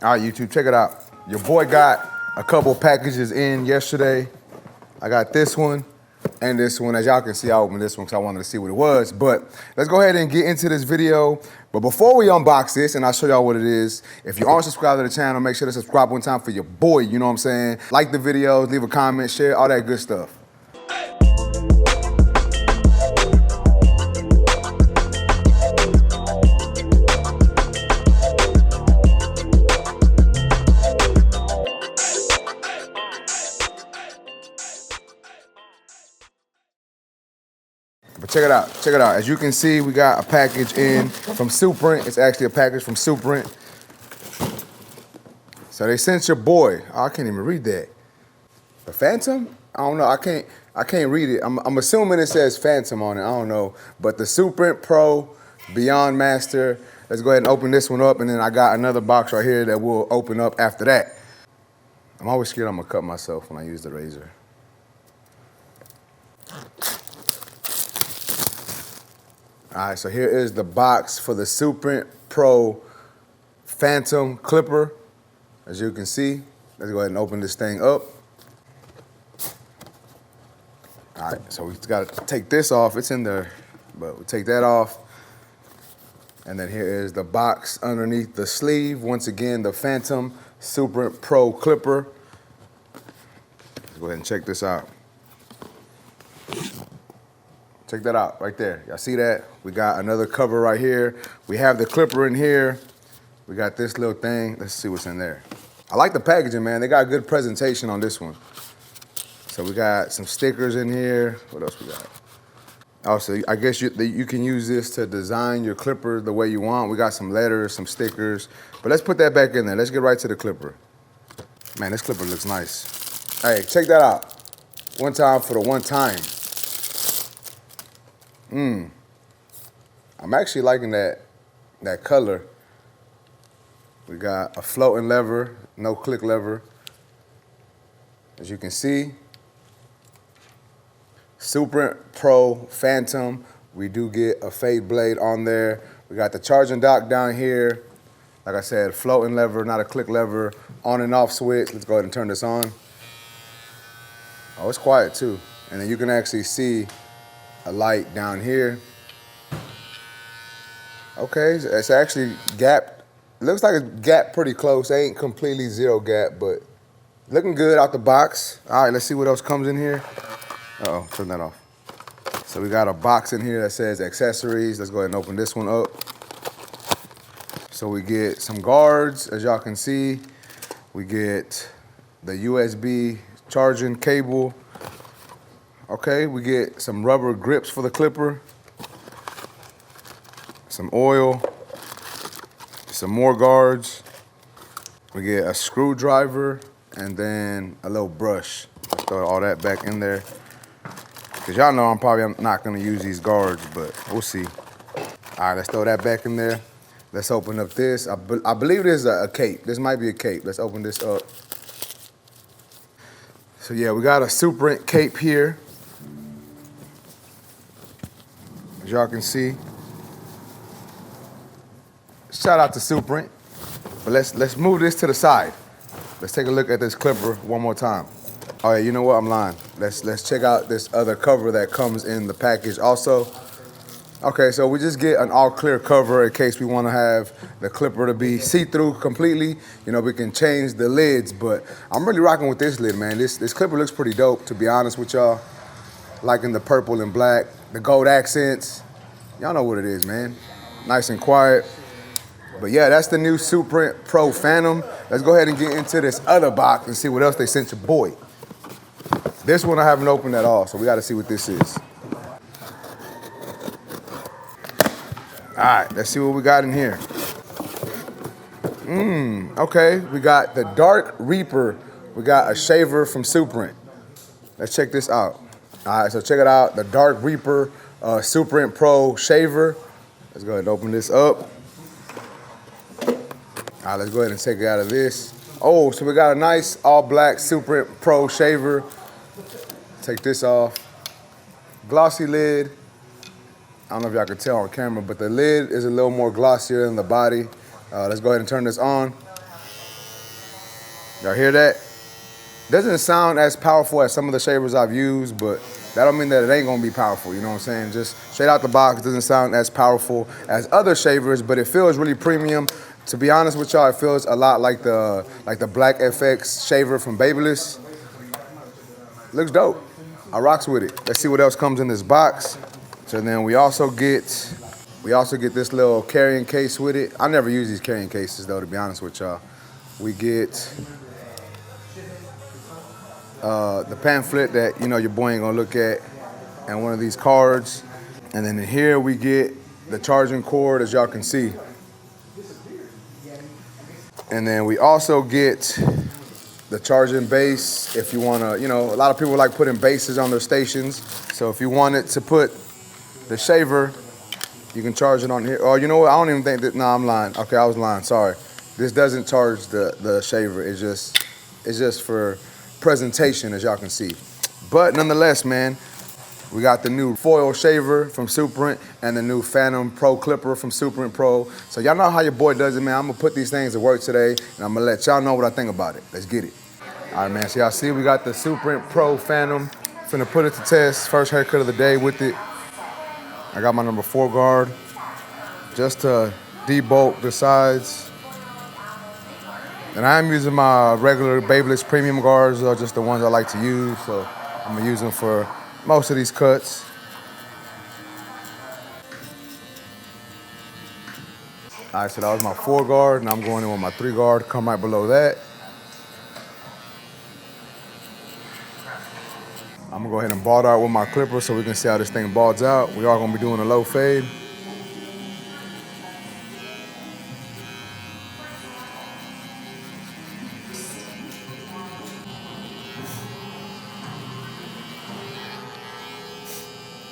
All right, YouTube, check it out. Your boy got a couple packages in yesterday. I got this one and this one. As y'all can see, I opened this one because I wanted to see what it was. But let's go ahead and get into this video. But before we unbox this, and I'll show y'all what it is, if you aren't subscribed to the channel, make sure to subscribe one time for your boy, you know what I'm saying? Like the videos, leave a comment, share, all that good stuff. But check it out, check it out. As you can see, we got a package in from Suprent. It's actually a package from Suprent. So they sent your boy, oh, I can't even read that. The Phantom? I don't know, I can't read it. I'm assuming it says Phantom on it, I don't know. But the Suprent Pro Beyond Master. Let's go ahead and open this one up, and then I got another box right here that will open up after that. I'm always scared I'm gonna cut myself when I use the razor. All right, so here is the box for the Suprent Pro Phantom clipper. As you can see, let's go ahead and open this thing up. All right, so we gotta take this off. It's in there, but we take that off. And then here is the box underneath the sleeve. Once again, the Phantom Suprent Pro clipper. Let's go ahead and check this out. Check that out right there. Y'all see that? We got another cover right here. We have the clipper in here. We got this little thing. Let's see what's in there. I like the packaging, man. They got a good presentation on this one. So we got some stickers in here. What else we got? Also, I guess you can use this to design your clipper the way you want. We got some letters, some stickers. But let's put that back in there. Let's get right to the clipper. Man, this clipper looks nice. Hey, check that out. One time for the one time. I'm actually liking that color. We got a floating lever, no click lever. As you can see, Suprent Pro Phantom. We do get a fade blade on there. We got the charging dock down here. Like I said, floating lever, not a click lever. On and off switch. Let's go ahead and turn this on. Oh, it's quiet too. And then you can actually see a light down here. Okay, it's actually gapped. It looks like it's gapped pretty close. It ain't completely zero gap, but looking good out the box. All right, let's see what else comes in here. Uh-oh, turn that off. So we got a box in here that says accessories. Let's go ahead and open this one up. So we get some guards, as y'all can see. We get the USB charging cable. Okay, we get some rubber grips for the clipper. Some oil, some more guards. We get a screwdriver and then a little brush. Let's throw all that back in there. Cause y'all know I'm probably not gonna use these guards, but we'll see. All right, let's throw that back in there. Let's open up this. I believe this is a cape. This might be a cape. Let's open this up. So yeah, we got a Suprent cape here. As y'all can see. Shout out to Suprent. But let's move this to the side. Let's take a look at this clipper one more time. Oh yeah, you know what? I'm lying. Let's check out this other cover that comes in the package also. Okay, so we just get an all clear cover in case we want to have the clipper to be see-through completely. You know, we can change the lids, but I'm really rocking with this lid, man. This clipper looks pretty dope, to be honest with y'all. Liking the purple and black, the gold accents. Y'all know what it is, man. Nice and quiet. But yeah, that's the new Suprent Pro Phantom. Let's go ahead and get into this other box and see what else they sent your boy. This one I haven't opened at all, so we gotta see what this is. All right, let's see what we got in here. Okay, we got the Dark Reaper. We got a shaver from Suprent. Let's check this out. All right, so check it out, the Dark Reaper Suprent Pro shaver. Let's go ahead and open this up. All right, let's go ahead and take it out of this. Oh, so we got a nice all black Suprent Pro shaver. Take this off. Glossy lid. I don't know if y'all can tell on camera, but the lid is a little more glossier than the body. Let's go ahead and turn this on. Y'all hear that? Doesn't sound as powerful as some of the shavers I've used, but that don't mean that it ain't gonna be powerful, you know what I'm saying? Just straight out the box, doesn't sound as powerful as other shavers, but it feels really premium. To be honest with y'all, it feels a lot like the Black FX shaver from Babyliss. Looks dope. I rocks with it. Let's see what else comes in this box. So then we also get this little carrying case with it. I never use these carrying cases though, to be honest with y'all. We get the pamphlet that your boy ain't gonna look at, and one of these cards. And then in here we get the charging cord, as y'all can see. And then we also get the charging base if you wanna, a lot of people like putting bases on their stations. So if you wanted to put the shaver, you can charge it on here. Oh, you know what? I don't even think that, I'm lying. Okay, I was lying, sorry. This doesn't charge the shaver. It's just for presentation, as y'all can see. But nonetheless, man, we got the new foil shaver from Suprent and the new Phantom Pro clipper from Suprent Pro. So y'all know how your boy does it, man. I'm gonna put these things to work today, and I'm gonna let y'all know what I think about it. Let's get it. All right, man, so y'all see we got the Suprent Pro Phantom. Finna put it to test. First haircut of the day with it. I got my number 4 guard just to debulk the sides. And I am using my regular Babyliss premium guards, just the ones I like to use. So I'm gonna use them for most of these cuts. All right, so that was my 4 guard, and I'm going in with my 3 guard, come right below that. I'm gonna go ahead and bald out with my clipper so we can see how this thing balds out. We are gonna be doing a low fade.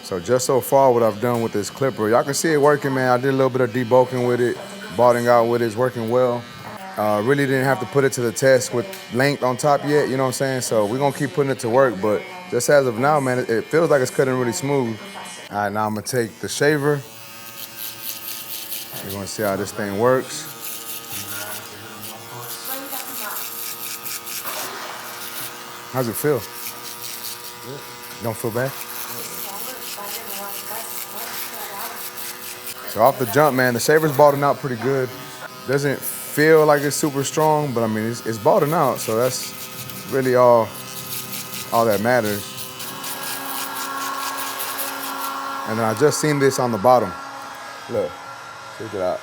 So just so far what I've done with this clipper, y'all can see it working, man. I did a little bit of debulking with it, balding out with it, it's working well. Really didn't have to put it to the test with length on top yet, you know what I'm saying? So we're gonna keep putting it to work, but just as of now, man, it feels like it's cutting really smooth. All right, now I'm gonna take the shaver. We're gonna see how this thing works. How's it feel? Good. Don't feel bad? So off the jump, man, the shaver's balding out pretty good. Doesn't feel like it's super strong, but I mean, it's balding out, so that's really all that matters. And then I just seen this on the bottom. Look, check it out.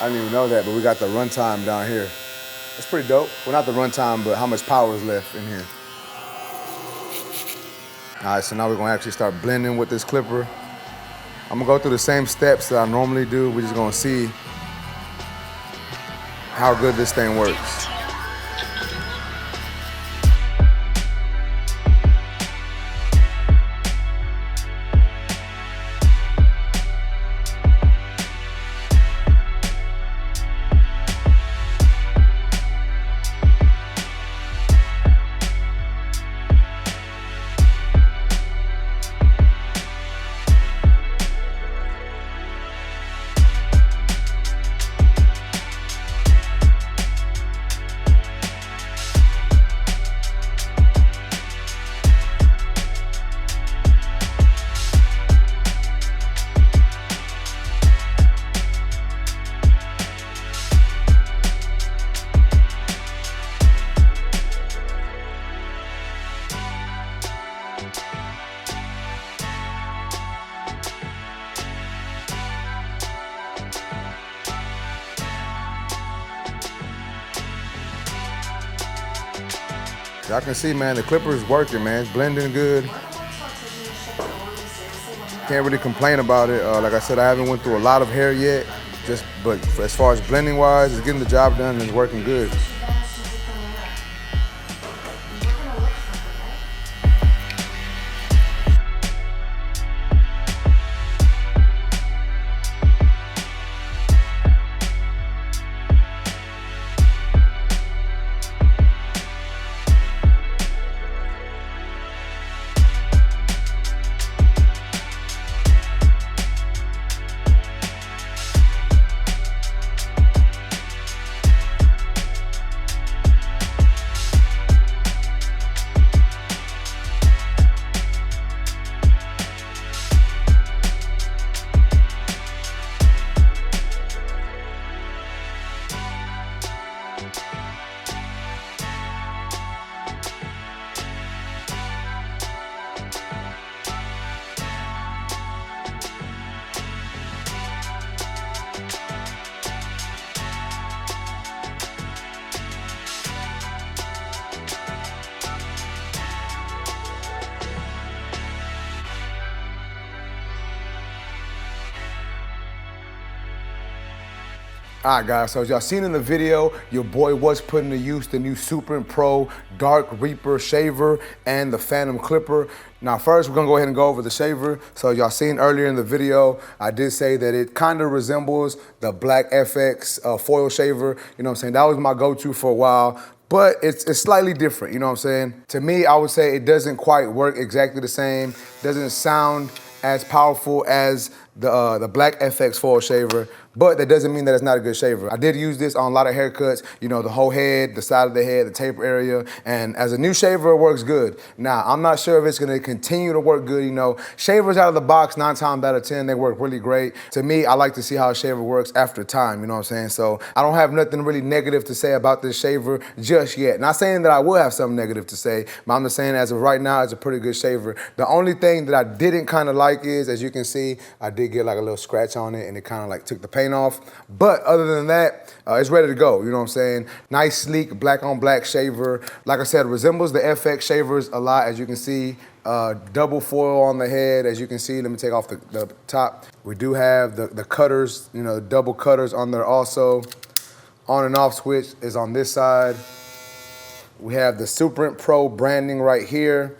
I didn't even know that, but we got the runtime down here. That's pretty dope. Well, not the runtime, but how much power is left in here. All right, so now we're gonna actually start blending with this clipper. I'm gonna go through the same steps that I normally do. We're just gonna see how good this thing works. Y'all can see, man, the clipper is working, man. It's blending good. Can't really complain about it. Like I said, I haven't went through a lot of hair yet, but as far as blending wise, it's getting the job done and it's working good. All right, guys, so as y'all seen in the video, your boy was putting to use the new Suprent Pro Dark Reaper shaver and the Phantom clipper. Now, first, we're gonna go ahead and go over the shaver. So y'all seen earlier in the video, I did say that it kind of resembles the Black FX foil shaver. You know what I'm saying? That was my go-to for a while. But it's slightly different, you know what I'm saying? To me, I would say it doesn't quite work exactly the same. Doesn't sound as powerful as the Black FX foil shaver, but that doesn't mean that it's not a good shaver. I did use this on a lot of haircuts, you know, the whole head, the side of the head, the taper area, and as a new shaver, it works good. Now, I'm not sure if it's gonna continue to work good, you know. Shavers out of the box, 9 times out of 10, they work really great. To me, I like to see how a shaver works after time, you know what I'm saying? So I don't have nothing really negative to say about this shaver just yet. Not saying that I will have something negative to say, but I'm just saying as of right now, it's a pretty good shaver. The only thing that I didn't kind of like is, as you can see, I did get like a little scratch on it and it kind of like took the paint off. But other than that, it's ready to go, you know what I'm saying? Nice, sleek, black on black shaver. Like I said, resembles the FX shavers a lot, as you can see. Double foil on the head, as you can see. Let me take off the top. We do have the cutters, you know, double cutters on there also. On and off switch is on this side. We have the Suprent Pro branding right here.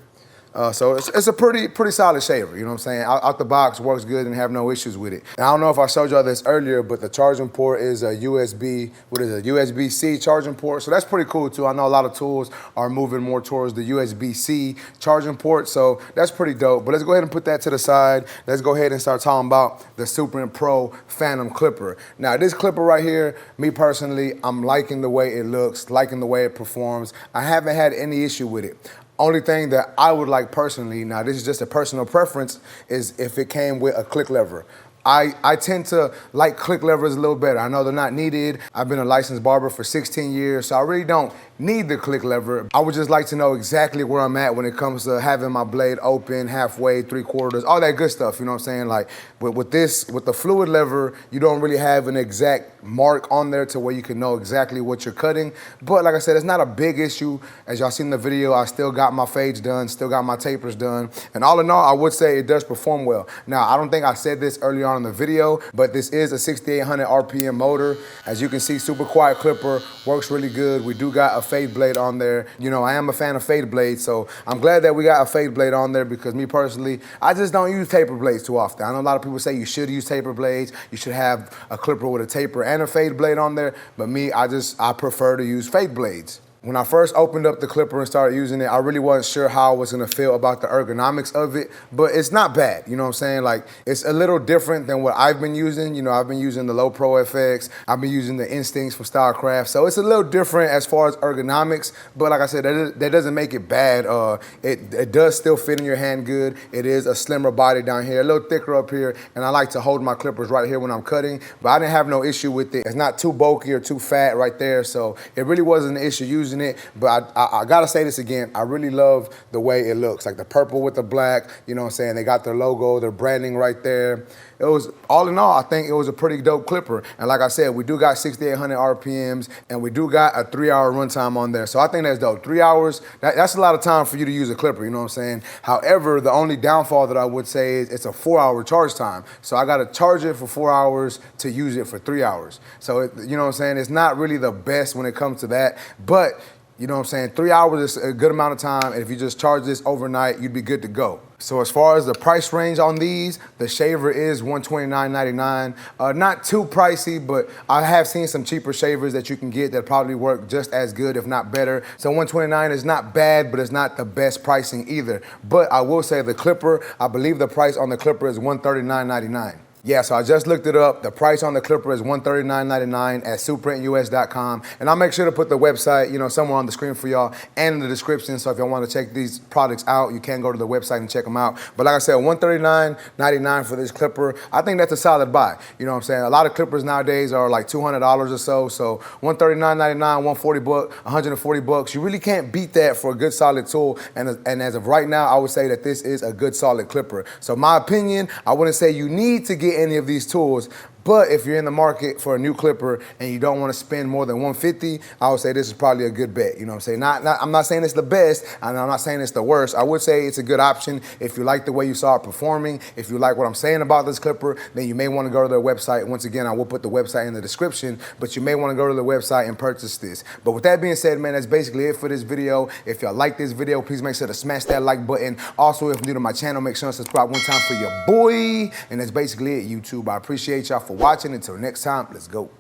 So it's a pretty solid shaver, you know what I'm saying? Out the box, works good and have no issues with it. And I don't know if I showed y'all this earlier, but the charging port is a USB, USB-C charging port. So that's pretty cool too. I know a lot of tools are moving more towards the USB-C charging port, so that's pretty dope. But let's go ahead and put that to the side. Let's go ahead and start talking about the Suprent Pro Phantom clipper. Now this clipper right here, me personally, I'm liking the way it looks, liking the way it performs. I haven't had any issue with it. Only thing that I would like personally, now this is just a personal preference, is if it came with a click lever. I tend to like click levers a little better. I know they're not needed. I've been a licensed barber for 16 years, so I really don't need the click lever. I would just like to know exactly where I'm at when it comes to having my blade open, halfway, 3/4, all that good stuff, you know what I'm saying? Like with the fluid lever, you don't really have an exact mark on there to where you can know exactly what you're cutting. But like I said, it's not a big issue. As y'all seen in the video, I still got my fades done, still got my tapers done. And all in all, I would say it does perform well. Now, I don't think I said this early on in the video, but this is a 6,800 RPM motor. As you can see, super quiet clipper, works really good. We do got a fade blade on there. You know, I am a fan of fade blades, so I'm glad that we got a fade blade on there because me personally, I just don't use taper blades too often. I know a lot of people say you should use taper blades. You should have a clipper with a taper and a fade blade on there, but me, I prefer to use fade blades. When I first opened up the clipper and started using it, I really wasn't sure how I was gonna feel about the ergonomics of it, but it's not bad, you know what I'm saying? Like, it's a little different than what I've been using. You know, I've been using the Low Pro FX, I've been using the Instincts from Stylecraft, so it's a little different as far as ergonomics, but like I said, that doesn't make it bad. It does still fit in your hand good. It is a slimmer body down here, a little thicker up here, and I like to hold my clippers right here when I'm cutting, but I didn't have no issue with it. It's not too bulky or too fat right there, so it really wasn't an issue using it, but I gotta say this again, I really love the way it looks, like the purple with the black, you know what I'm saying? They got their logo, their branding right there. It was, all in all, I think it was a pretty dope clipper. And like I said, we do got 6,800 RPMs and we do got a 3-hour runtime on there. So I think that's dope. 3 hours, that's a lot of time for you to use a clipper, you know what I'm saying? However, the only downfall that I would say is it's a 4-hour charge time. So I gotta charge it for 4 hours to use it for 3 hours. So, you know what I'm saying? It's not really the best when it comes to that, but you know what I'm saying? 3 hours is a good amount of time, and if you just charge this overnight, you'd be good to go. So as far as the price range on these, the shaver is $129.99. Not too pricey, but I have seen some cheaper shavers that you can get that probably work just as good, if not better. So $129 is not bad, but it's not the best pricing either. But I will say the clipper, I believe the price on the clipper is $139.99. Yeah, so I just looked it up. The price on the clipper is $139.99 at SuprentUS.com. And I'll make sure to put the website, you know, somewhere on the screen for y'all and in the description. So if y'all want to check these products out, you can go to the website and check them out. But like I said, $139.99 for this clipper. I think that's a solid buy. You know what I'm saying? A lot of clippers nowadays are like $200 or so. So $139.99, $140, $140. You really can't beat that for a good solid tool. And as of right now, I would say that this is a good solid clipper. So my opinion, I wouldn't say you need to get any of these tools, But if you're in the market for a new clipper and you don't want to spend more than $150, I would say this is probably a good bet. You know what I'm saying? I'm not saying it's the best, and I'm not saying it's the worst. I would say it's a good option if you like the way you saw it performing. If you like what I'm saying about this clipper, then you may want to go to their website. Once again, I will put the website in the description, but you may want to go to the website and purchase this. But with that being said, man, that's basically it for this video. If y'all like this video, please make sure to smash that like button. Also, if you're new to my channel, make sure to subscribe one time for your boy. And that's basically it, YouTube. I appreciate y'all for watching. Until next time, let's go.